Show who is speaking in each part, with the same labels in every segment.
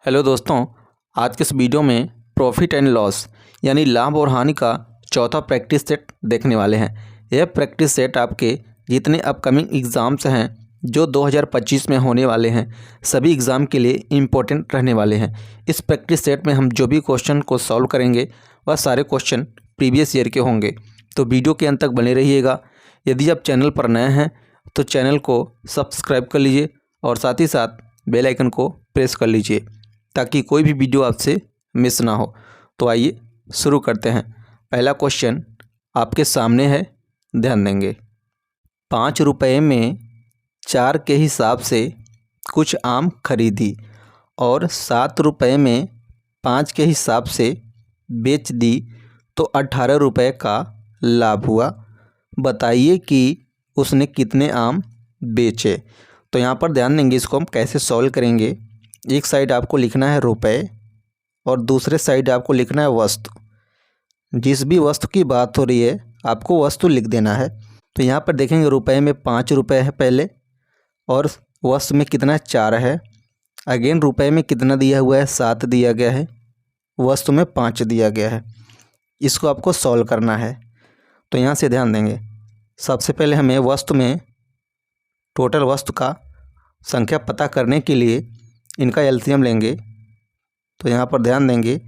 Speaker 1: Hello दोस्तों, आज के इस वीडियो में प्रॉफिट एंड लॉस यानी लाभ और हानि का चौथा प्रैक्टिस सेट देखने वाले हैं। यह प्रैक्टिस सेट आपके जितने अपकमिंग एग्ज़ाम्स हैं जो 2025 में होने वाले हैं, सभी एग्ज़ाम के लिए इम्पोर्टेंट रहने वाले हैं। इस प्रैक्टिस सेट में हम जो भी क्वेश्चन को सॉल्व करेंगे वह सारे क्वेश्चन प्रीवियस ईयर के होंगे, तो वीडियो के अंत तक बने रहिएगा। यदि आप चैनल पर नए हैं तो चैनल को सब्सक्राइब कर लीजिए और साथ ही साथ बेल आइकन को प्रेस कर लीजिए ताकि कोई भी वीडियो आपसे मिस ना हो। तो आइए शुरू करते हैं। पहला क्वेश्चन आपके सामने है, ध्यान देंगे। 5 रुपये में 4 के हिसाब से कुछ आम खरीदी और 7 रुपये में 5 के हिसाब से बेच दी तो 18 रुपये का लाभ हुआ। बताइए कि उसने कितने आम बेचे। तो यहाँ पर ध्यान देंगे, इसको हम कैसे सॉल्व करेंगे। एक साइड आपको लिखना है रुपए और दूसरे साइड आपको लिखना है वस्तु। जिस भी वस्तु की बात हो रही है आपको वस्तु लिख देना है। तो यहाँ पर देखेंगे रुपए में 5 रुपये है पहले और वस्तु में कितना है 4 है। अगेन रुपए में कितना दिया हुआ है 7 दिया गया है, वस्तु में 5 दिया गया है। इसको आपको सॉल्व करना है। तो यहाँ से ध्यान देंगे, सबसे पहले हमें वस्तु में टोटल वस्तु का संख्या पता करने के लिए इनका एलसीएम लेंगे। तो यहाँ पर ध्यान देंगे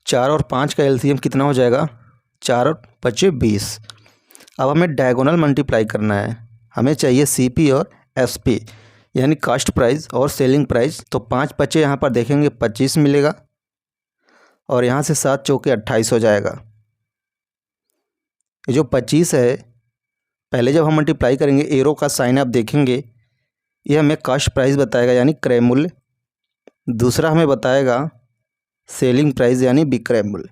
Speaker 1: 4 और 5 का एलसीएम कितना हो जाएगा, 4 और 5 20। अब हमें डायगोनल मल्टीप्लाई करना है। हमें चाहिए सीपी और एसपी यानी कास्ट प्राइस और सेलिंग प्राइस। तो 5 5 यहाँ पर देखेंगे 25 मिलेगा और यहाँ से 7 चौके 28 हो जाएगा। ये जो 25 है पहले जब हम मल्टीप्लाई करेंगे एरो का साइन आप देखेंगे, ये हमें कास्ट प्राइस बताएगा यानी क्रय मूल्य। दूसरा हमें बताएगा सेलिंग प्राइस यानी विक्रय मूल्य।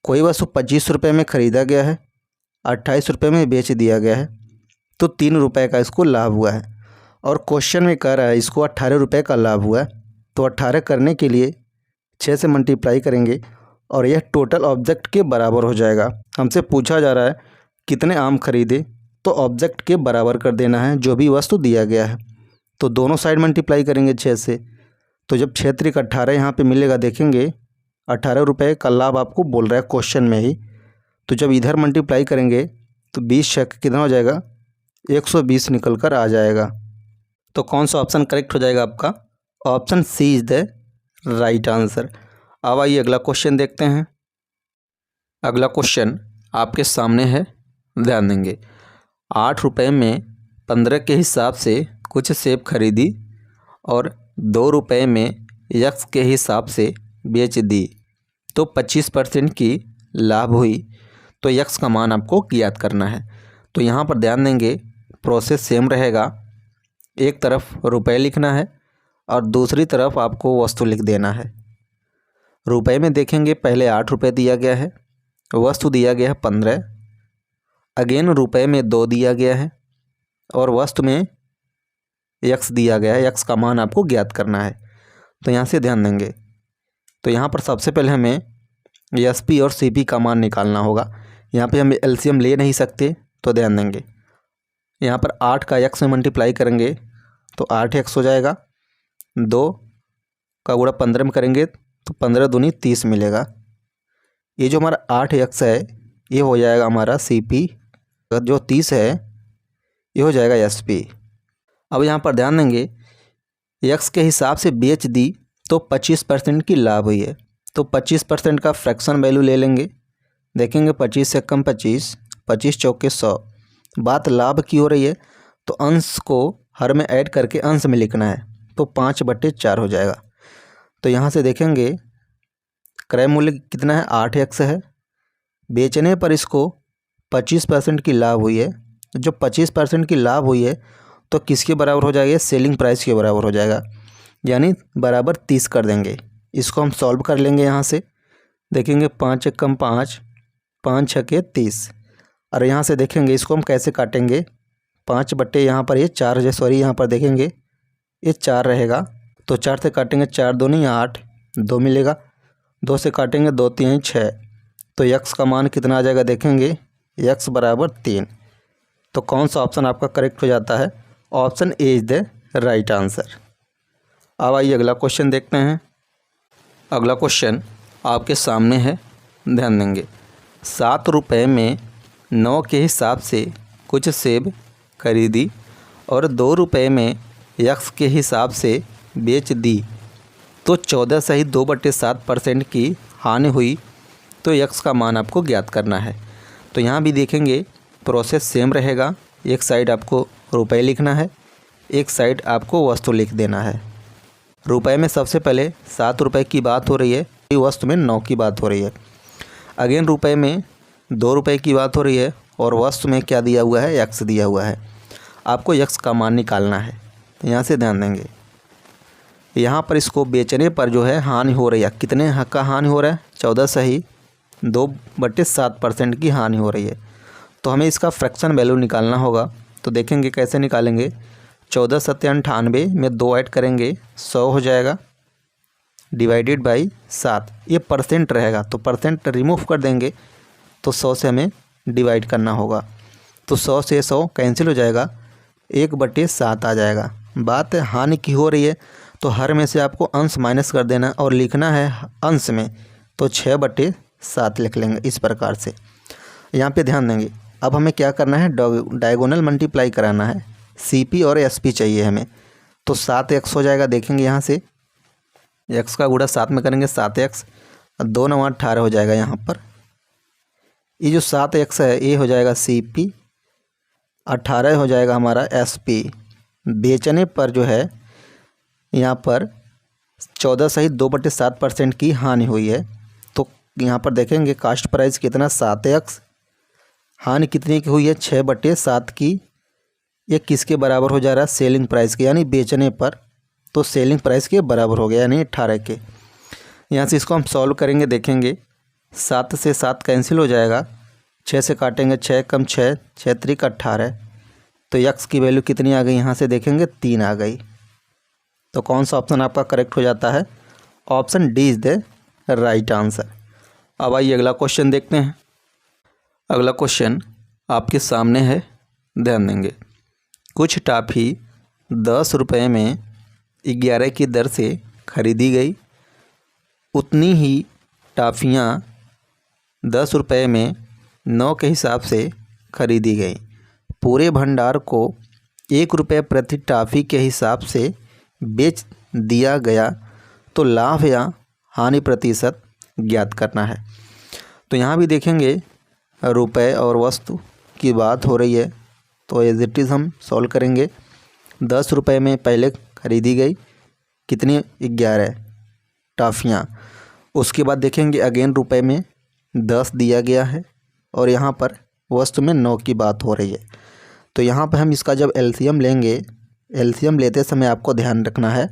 Speaker 1: कोई वस्तु 25 रुपये में ख़रीदा गया है, 28 रुपये में बेच दिया गया है, तो 3 रुपये का इसको लाभ हुआ है। और क्वेश्चन में कह रहा है इसको 18 रुपये का लाभ हुआ है। तो 18 करने के लिए 6 से मल्टीप्लाई करेंगे और यह टोटल ऑब्जेक्ट के बराबर हो जाएगा। हमसे पूछा जा रहा है कितने आम खरीदे, तो ऑब्जेक्ट के बराबर कर देना है जो भी वस्तु दिया गया है। तो दोनों साइड मल्टीप्लाई करेंगे 6 से। तो जब 6 त्रिक 18 यहाँ पे मिलेगा, देखेंगे 18 रुपये का लाभ आपको बोल रहा है क्वेश्चन में ही। तो जब इधर मल्टीप्लाई करेंगे तो 20 छक कितना हो जाएगा, 120 निकल कर आ जाएगा। तो कौन सा ऑप्शन करेक्ट हो जाएगा आपका, option C is the right answer. अब आइए अगला क्वेश्चन देखते हैं। अगला क्वेश्चन आपके सामने है, ध्यान देंगे। 8 रुपये में 15 के हिसाब से कुछ सेब खरीदी और 2 रुपये में यक्स के हिसाब से बेच दी तो 25% की लाभ हुई। तो यक्स का मान आपको ज्ञात करना है। तो यहाँ पर ध्यान देंगे प्रोसेस सेम रहेगा। एक तरफ रुपए लिखना है और दूसरी तरफ आपको वस्तु लिख देना है। रुपए में देखेंगे पहले 8 रुपये दिया गया है, वस्तु दिया गया है 15। अगेन रुपए में 2 दिया गया है और वस्तु में यक्स दिया गया है। यक्स का मान आपको ज्ञात करना है। तो यहाँ से ध्यान देंगे, तो यहाँ पर सबसे पहले हमें एसपी और सीपी का मान निकालना होगा। यहाँ पे हम एलसीएम ले नहीं सकते, तो ध्यान देंगे यहाँ पर 8 का यक्स में मल्टीप्लाई करेंगे तो 8 एक्स हो जाएगा। 2 का गुणा 15 में करेंगे तो 15 दूनी 30 मिलेगा। ये जो हमारा 8 एक्स है ये हो जाएगा हमारा सीपी, जो 30 है ये हो जाएगा एसपी। अब यहाँ पर ध्यान देंगे यक्स के हिसाब से बेच दी तो 25% की लाभ हुई है। तो 25% का फ्रैक्शन वैल्यू ले लेंगे। देखेंगे 25 से कम 25, 25 चौके 100। बात लाभ की हो रही है तो अंश को हर में ऐड करके अंश में लिखना है। तो 5/4 हो जाएगा। तो यहाँ से देखेंगे क्रय मूल्य कितना है, 8 एक्स है। बेचने पर इसको 25% की लाभ हुई है। जो 25% की लाभ हुई है तो किसके बराबर हो जाएगा, सेलिंग प्राइस के बराबर हो जाएगा, यानी बराबर 30 कर देंगे। इसको हम सॉल्व कर लेंगे। यहाँ से देखेंगे 5 एक कम 5, 5 छके 30। और यहाँ से देखेंगे इसको हम कैसे काटेंगे, 5 बट्टे यहाँ पर ये 4 है, सॉरी यहाँ पर देखेंगे ये 4 रहेगा। तो 4 से काटेंगे 4 दूनी 8, 2 मिलेगा। 2 से काटेंगे 2 3 6। तो यक्स का मान कितना आ जाएगा, देखेंगे यक्स बराबर 3। तो कौन सा ऑप्शन आपका करेक्ट हो जाता है, option A is the right answer. अब आइए अगला क्वेश्चन देखते हैं। अगला क्वेश्चन आपके सामने है, ध्यान देंगे। 7 रुपये में 9 के हिसाब से कुछ सेब खरीदी और 2 रुपये में x के हिसाब से बेच दी तो 14 सही 2/7% की हानि हुई, तो x का मान आपको ज्ञात करना है। तो यहाँ भी देखेंगे प्रोसेस सेम रहेगा। एक साइड आपको रुपए लिखना है, एक साइड आपको वस्तु लिख देना है। रुपए में सबसे पहले 7 रुपये की बात हो रही है, वस्तु में 9 की बात हो रही है। अगेन रुपए में 2 रुपये की बात हो रही है और वस्तु में क्या दिया हुआ है, x दिया हुआ है। आपको x का मान निकालना है। तो यहाँ से ध्यान देंगे, यहाँ पर इसको बेचने पर जो है हानि हो रही है। कितने का हानि हो रहा है, 14 सही 2/7% की हानि हो रही है। तो हमें इसका फ्रैक्शन वैल्यू निकालना होगा। तो देखेंगे कैसे निकालेंगे। 14 सत्ते 98 में 2 ऐड करेंगे 100 हो जाएगा, डिवाइडेड बाई 7। ये परसेंट रहेगा तो परसेंट रिमूव कर देंगे, तो 100 से हमें डिवाइड करना होगा। तो 100 से 100 कैंसिल हो जाएगा, 1/7 आ जाएगा। बात हानि की हो रही है तो हर में से आपको अंश माइनस कर देना और लिखना है अंश में, तो 6/7 लिख लेंगे इस प्रकार से। यहाँ पे ध्यान देंगे, अब हमें क्या करना है, डायगोनल मल्टीप्लाई कराना है। CP और SP चाहिए हमें। तो 7x हो जाएगा। देखेंगे यहाँ से x का गुणा 7 में करेंगे 7x, 2 9 18 हो जाएगा। यहाँ पर ये जो 7x है ये हो जाएगा CP, 18 हो जाएगा हमारा SP। बेचने पर जो है यहाँ पर 14 सहित 2/7% की हानि हुई है। तो यहाँ पर देखेंगे कास्ट प्राइस कितना, 7x, हानि कितनी की हुई है, 6/7 की। ये किसके बराबर हो जा रहा है, सेलिंग प्राइस के, यानी बेचने पर। तो सेलिंग प्राइस के बराबर हो गया, यानी 18 के। यहाँ से इसको हम सॉल्व करेंगे। देखेंगे 7 से 7 कैंसिल हो जाएगा, 6 से काटेंगे 6 कम 6, 6 त्रिक 18। तो x की वैल्यू कितनी आ गई, यहाँ से देखेंगे 3 आ गई। तो कौन सा ऑप्शन आपका करेक्ट हो जाता है, option D is the right answer. अब आइए अगला क्वेश्चन देखते हैं। अगला क्वेश्चन आपके सामने है, ध्यान देंगे। कुछ टॉफ़ी 10 रुपये में 11 की दर से खरीदी गई, उतनी ही टॉफ़ियाँ 10 रुपये में 9 के हिसाब से खरीदी गई। पूरे भंडार को 1 रुपये प्रति टॉफ़ी के हिसाब से बेच दिया गया, तो लाभ या हानि प्रतिशत ज्ञात करना है। तो यहाँ भी देखेंगे रुपए और वस्तु की बात हो रही है, तो एज इट इज़ हम सॉल्व करेंगे। 10 रुपये में पहले खरीदी गई कितनी, 11 टॉफ़ियाँ। उसके बाद देखेंगे अगेन रुपए में 10 दिया गया है और यहाँ पर वस्तु में 9 की बात हो रही है। तो यहाँ पर हम इसका जब LCM लेंगे, LCM लेते समय आपको ध्यान रखना है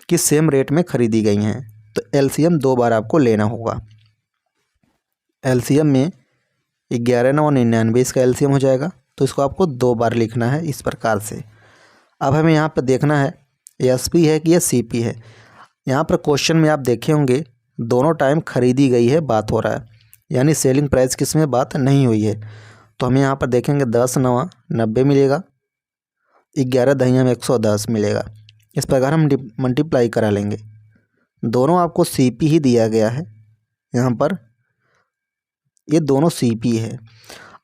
Speaker 1: कि सेम रेट में ख़रीदी गई हैं। तो LCM 2 बार आपको लेना होगा। LCM में 11 9 99 इसका LCM हो जाएगा, तो इसको आपको 2 बार लिखना है इस प्रकार से। अब हमें यहाँ पर देखना है SP है कि यह CP है। यहाँ पर क्वेश्चन में आप देखे होंगे दोनों टाइम खरीदी गई है बात हो रहा है, यानी सेलिंग प्राइस किस में बात नहीं हुई है। तो हमें यहाँ पर देखेंगे 10 9 90 मिलेगा, 11 दहिया में 110 मिलेगा। इस प्रकार हम मल्टीप्लाई करा लेंगे। दोनों आपको CP ही दिया गया है, यहाँ पर ये दोनों CP है।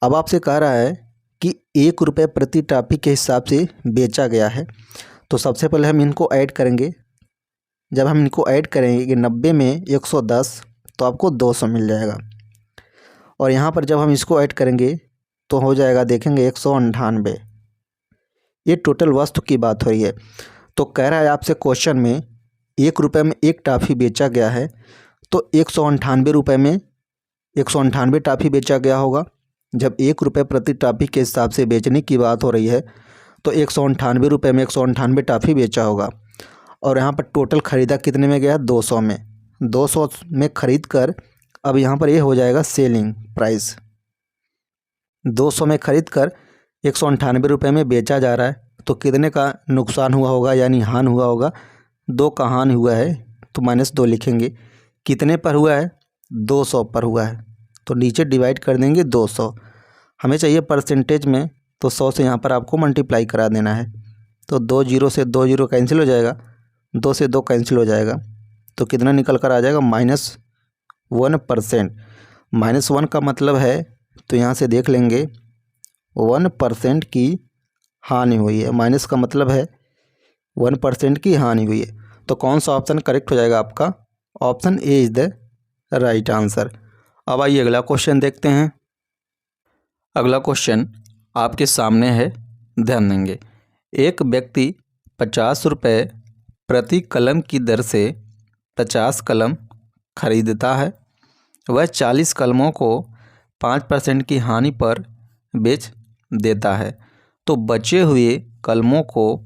Speaker 1: अब आपसे कह रहा है कि 1 रुपये प्रति टॉफ़ी के हिसाब से बेचा गया है। तो सबसे पहले हम इनको ऐड करेंगे। जब हम इनको ऐड करेंगे कि 90 में 110, तो आपको 200 मिल जाएगा। और यहाँ पर जब हम इसको ऐड करेंगे तो हो जाएगा, देखेंगे 198। ये टोटल वस्तु की बात हो रही है। तो कह रहा है आपसे क्वेश्चन में 1 रुपये में 1 टॉफ़ी बेचा गया है, तो 198 रुपये में 198 टॉफ़ी बेचा गया होगा। जब 1 रुपये प्रति टॉफ़ी के हिसाब से बेचने की बात हो रही है, तो 198 रुपये में 198 टॉफ़ी बेचा होगा। और यहाँ पर टोटल ख़रीदा कितने में गया, 200 में। 200 में ख़रीद कर अब यहाँ पर ये हो जाएगा सेलिंग प्राइस। 200 में ख़रीद कर 198 रुपये में बेचा जा रहा है, तो कितने का नुकसान हुआ होगा, यानी हानि हुआ होगा, 2 का हानि हुआ है, तो -2 लिखेंगे। कितने पर हुआ है, 200 पर हुआ है, तो नीचे डिवाइड कर देंगे 200। हमें चाहिए परसेंटेज में, तो 100 से यहाँ पर आपको मल्टीप्लाई करा देना है। तो 2 0 से 2 0 कैंसिल हो जाएगा, 2 से 2 कैंसिल हो जाएगा, तो तो कितना निकल कर आ जाएगा -1%। -1 का मतलब है, तो यहाँ से देख लेंगे 1% की हानि हुई है। माइनस का मतलब है 1% की हानि हुई है। तो कौन सा ऑप्शन करेक्ट हो जाएगा आपका? Option A is the right answer. अब आइए अगला क्वेश्चन देखते हैं। अगला क्वेश्चन आपके सामने है, ध्यान देंगे। एक व्यक्ति 50 रुपये प्रति कलम की दर से 50 कलम खरीदता है। वह 40 कलमों को 5% की हानि पर बेच देता है। तो बचे हुए कलमों को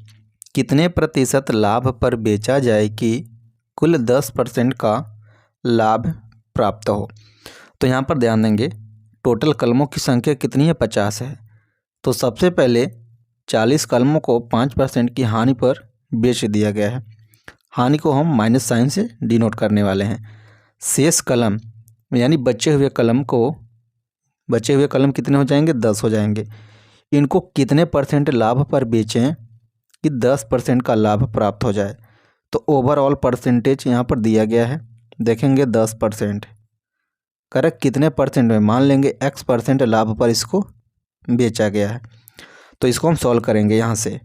Speaker 1: कितने प्रतिशत लाभ पर बेचा जाए कि कुल 10% का लाभ प्राप्त हो? तो यहाँ पर ध्यान देंगे, टोटल कलमों की संख्या कितनी है? 50 है। तो सबसे पहले 40 कलमों को 5% की हानि पर बेच दिया गया है। हानि को हम माइनस साइन से डिनोट करने वाले हैं। शेष कलम यानी बचे हुए कलम कितने हो जाएंगे? 10 हो जाएंगे। इनको कितने % लाभ पर बेचें कि 10% का लाभ प्राप्त हो जाए? तो ओवरऑल परसेंटेज यहाँ पर दिया गया है, देखेंगे 10%। करेक्ट कितने % में? मान लेंगे x% लाभ पर इसको बेचा गया है। तो इसको हम सॉल्व करेंगे। यहाँ से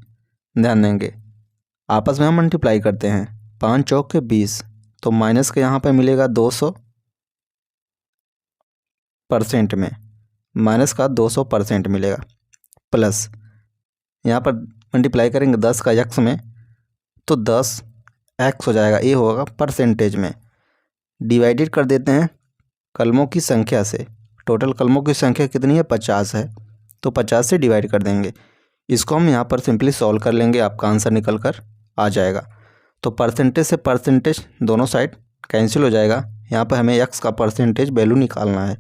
Speaker 1: ध्यान देंगे, आपस में हम मल्टीप्लाई करते हैं। 5 चौक के 20, तो माइनस के यहाँ पे मिलेगा 200% में, माइनस का 200% मिलेगा, प्लस यहाँ पर मल्टीप्लाई करेंगे 10 का x में, तो 10x हो जाएगा। ये होगा परसेंटेज में। डिवाइडेड कर देते हैं कलमों की संख्या से। टोटल कलमों की संख्या कितनी है? 50 है। तो 50 से डिवाइड कर देंगे। इसको हम यहाँ पर सिंपली सॉल्व कर लेंगे, आपका आंसर निकल कर आ जाएगा। तो परसेंटेज से परसेंटेज दोनों साइड कैंसिल हो जाएगा। यहाँ पर हमें x का परसेंटेज वैल्यू निकालना है।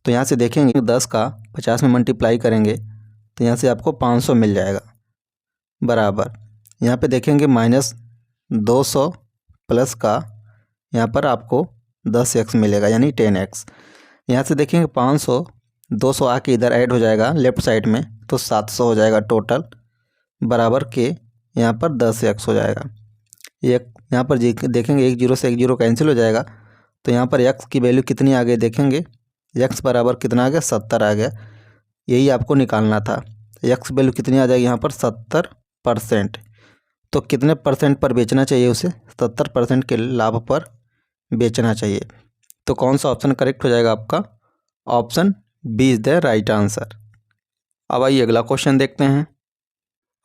Speaker 1: तो यहाँ से देखेंगे 10 का 50 में मल्टीप्लाई करेंगे तो यहाँ से आपको 500 मिल जाएगा, बराबर यहाँ पे देखेंगे -200 प्लस का यहाँ पर आपको 10x मिलेगा यानी 10x। यहाँ से देखेंगे 500 200 आके इधर ऐड हो जाएगा लेफ़्ट साइड में, तो 700 हो जाएगा टोटल, बराबर के यहाँ पर 10x हो जाएगा। एक यहाँ पर देखेंगे 1 0 से 1 0 कैंसिल हो जाएगा। तो यहाँ पर x की वैल्यू कितनी आ गई? देखेंगे x बराबर कितना आ गया? 70 आ गया। यही आपको निकालना था। x वैल्यू कितनी आ जाएगी यहाँ पर? 70%। तो कितने % पर बेचना चाहिए उसे? 70% के लाभ पर बेचना चाहिए। तो कौन सा ऑप्शन करेक्ट हो जाएगा आपका? Option B is the right answer. अब आइए अगला क्वेश्चन देखते हैं।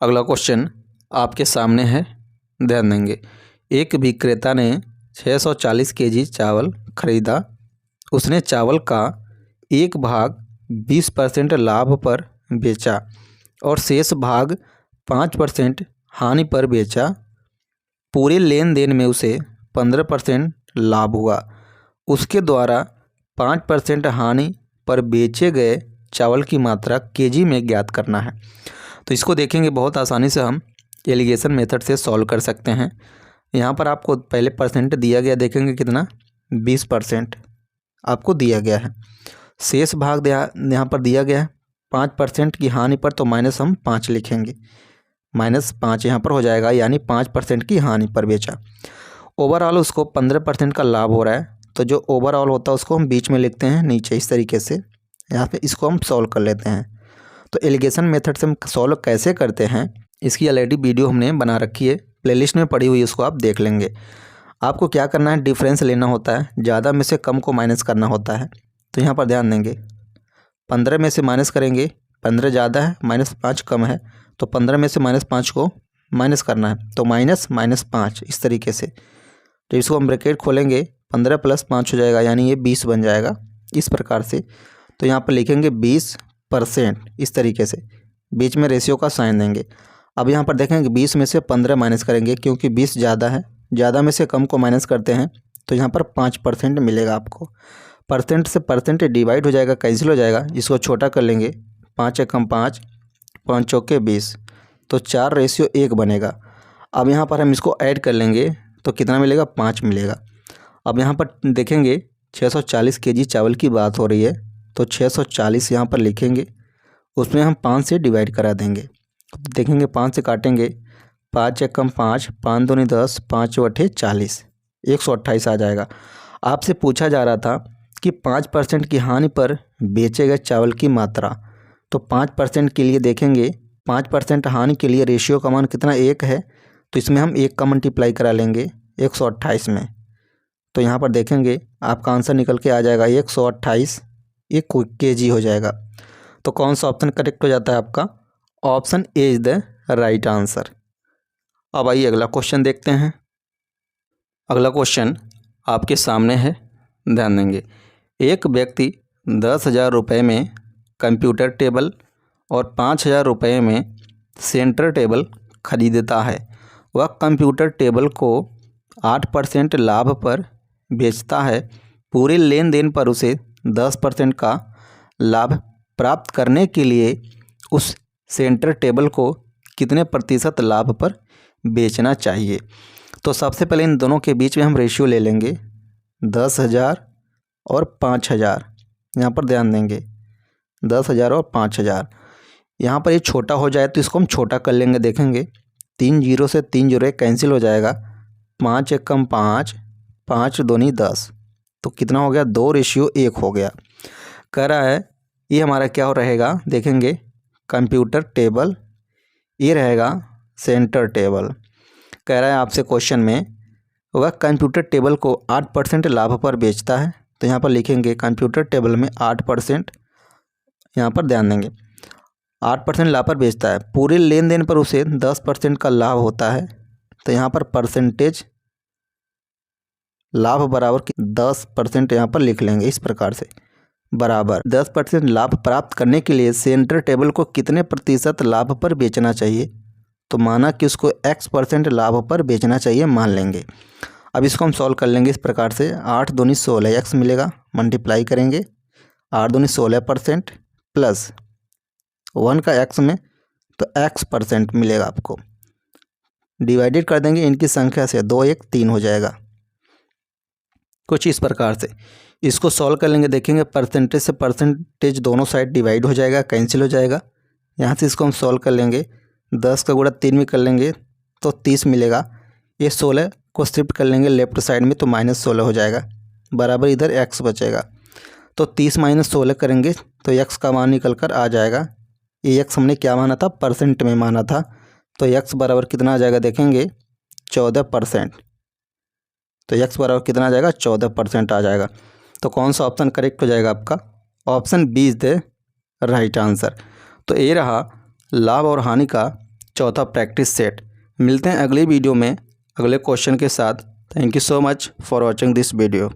Speaker 1: अगला क्वेश्चन आपके सामने है, ध्यान देंगे। एक विक्रेता ने 640 kg चावल खरीदा। उसने चावल का एक भाग 20% लाभ पर बेचा और शेष भाग 5% हानि पर बेचा। पूरे लेन देन में उसे 15% लाभ हुआ। उसके द्वारा 5% हानि पर बेचे गए चावल की मात्रा केजी में ज्ञात करना है। तो इसको देखेंगे बहुत आसानी से हम एलिगेशन मेथड से सॉल्व कर सकते हैं। यहाँ पर आपको पहले % दिया गया, देखेंगे कितना? 20% आपको दिया गया है। शेष भाग यहाँ पर दिया गया है 5% की हानि पर, तो माइनस हम 5 लिखेंगे, -5 यहाँ पर हो जाएगा, यानी 5% की हानि पर बेचा। ओवरऑल उसको 15% का लाभ हो रहा है। तो जो ओवरऑल होता है उसको हम बीच में लिखते हैं नीचे इस तरीके से। यहाँ पे इसको हम सॉल्व कर लेते हैं। तो एलिगेशन मेथड से हम सॉल्व कैसे करते हैं इसकी ऑलरेडी वीडियो हमने बना रखी है, प्लेलिस्ट में पड़ी हुई है, उसको आप देख लेंगे। आपको क्या करना है? डिफरेंस लेना होता है, ज़्यादा में से कम को माइनस करना होता है। तो यहाँ पर ध्यान देंगे, 15 में से माइनस करेंगे, 15 ज़्यादा है, -5 कम है, तो 15 में से -5 को माइनस करना है, तो -5 इस तरीके से। तो इसको हम ब्रैकेट खोलेंगे, 15 + 5 हो जाएगा, यानी ये 20 बन जाएगा इस प्रकार से। तो यहाँ पर लिखेंगे 20% इस तरीके से, बीच में रेशियो का साइन देंगे। अब यहाँ पर देखेंगे 20 में से 15 माइनस करेंगे, क्योंकि 20 ज़्यादा है, ज़्यादा में से कम को माइनस करते हैं, तो यहाँ पर 5% मिलेगा आपको। % से % डिवाइड हो जाएगा, कैंसिल हो जाएगा, इसको छोटा कर लेंगे, 5 एकम 5, 5 चौके 20, तो 4:1 बनेगा। अब यहाँ पर हम इसको ऐड कर लेंगे तो कितना मिलेगा? 5 मिलेगा। अब यहाँ पर देखेंगे 640 kg चावल की बात हो रही है, तो 640 यहाँ पर लिखेंगे, उसमें हम 5 से डिवाइड करा देंगे। देखेंगे 5 से काटेंगे, 5 एकम 5, 5 दूनी 10, 5 चौके 40, 128 आ जाएगा। आपसे पूछा जा रहा था कि 5% की हानि पर बेचे गए चावल की मात्रा। तो 5% के लिए देखेंगे, 5% हानि के लिए रेशियो का मान कितना 1 है, तो इसमें हम 1 का मल्टीप्लाई करा लेंगे 128 में। तो यहाँ पर देखेंगे आपका आंसर निकल के आ जाएगा 128 kg हो जाएगा। तो कौन सा ऑप्शन करेक्ट हो जाता है आपका? Option A is the right answer. अब आइए अगला क्वेश्चन देखते हैं। अगला क्वेश्चन आपके सामने है, ध्यान देंगे। एक व्यक्ति 10,000 रुपये में कंप्यूटर टेबल और 5,000 रुपये में सेंटर टेबल खरीदता है। वह कंप्यूटर टेबल को 8% लाभ पर बेचता है। पूरे लेन देन पर उसे 10% का लाभ प्राप्त करने के लिए उस सेंटर टेबल को कितने प्रतिशत लाभ पर बेचना चाहिए? तो सबसे पहले इन दोनों के बीच में हम रेशियो ले लेंगे 10,000 और 5,000। यहाँ पर ध्यान देंगे 10,000 और 5,000। यहाँ पर ये छोटा हो जाए तो इसको हम छोटा कर लेंगे। देखेंगे 3 जीरो से 3 जीरो कैंसिल हो जाएगा। 5 एक कम 5, 5 दूनी 10, तो कितना हो गया? 2:1 हो गया। कह रहा है ये हमारा क्या हो रहेगा? देखेंगे कंप्यूटर टेबल, ये रहेगा सेंटर टेबल। कह रहा है आपसे क्वेश्चन में वह कंप्यूटर टेबल को 8% लाभ पर बेचता है। तो यहाँ पर लिखेंगे कंप्यूटर टेबल में 8%, यहाँ पर ध्यान देंगे 8% लाभ पर बेचता है। पूरे लेन देन पर उसे 10% का लाभ होता है। तो यहाँ पर परसेंटेज लाभ बराबर 10% यहाँ पर लिख लेंगे इस प्रकार से, बराबर 10% लाभ प्राप्त करने के लिए सेंटर टेबल को कितने प्रतिशत लाभ पर बेचना चाहिए? तो माना कि उसको x% लाभ पर बेचना चाहिए मान लेंगे। अब इसको हम सॉल्व कर लेंगे इस प्रकार से। 8 दूनी 16 x मिलेगा, मल्टीप्लाई करेंगे 8 दूनी 16% प्लस 1 का x में, तो x% मिलेगा आपको। डिवाइडेड कर देंगे इनकी संख्या से, 2 1 3 हो जाएगा कुछ इस प्रकार से। इसको सॉल्व कर लेंगे, देखेंगे परसेंटेज से परसेंटेज दोनों साइड डिवाइड हो जाएगा, कैंसिल हो जाएगा। यहाँ से इसको हम सॉल्व कर लेंगे, 10 का गुणा 3 में कर लेंगे तो 30 मिलेगा। ये 16 को शिफ्ट कर लेंगे लेफ्ट साइड में तो -16 हो जाएगा, बराबर इधर x बचेगा। तो 30 - 16 करेंगे तो x का मान निकल कर आ जाएगा। ये x हमने क्या माना था? परसेंट में माना था। तो x बराबर कितना आ जाएगा? देखेंगे 14%। तो x बराबर कितना आ जाएगा? 14% आ जाएगा। तो कौन सा ऑप्शन करेक्ट हो जाएगा आपका? Option B is the right answer. तो ये रहा लाभ और हानि का चौथा प्रैक्टिस सेट। मिलते हैं अगली वीडियो में अगले क्वेश्चन के साथ। Thank you so much for watching this video.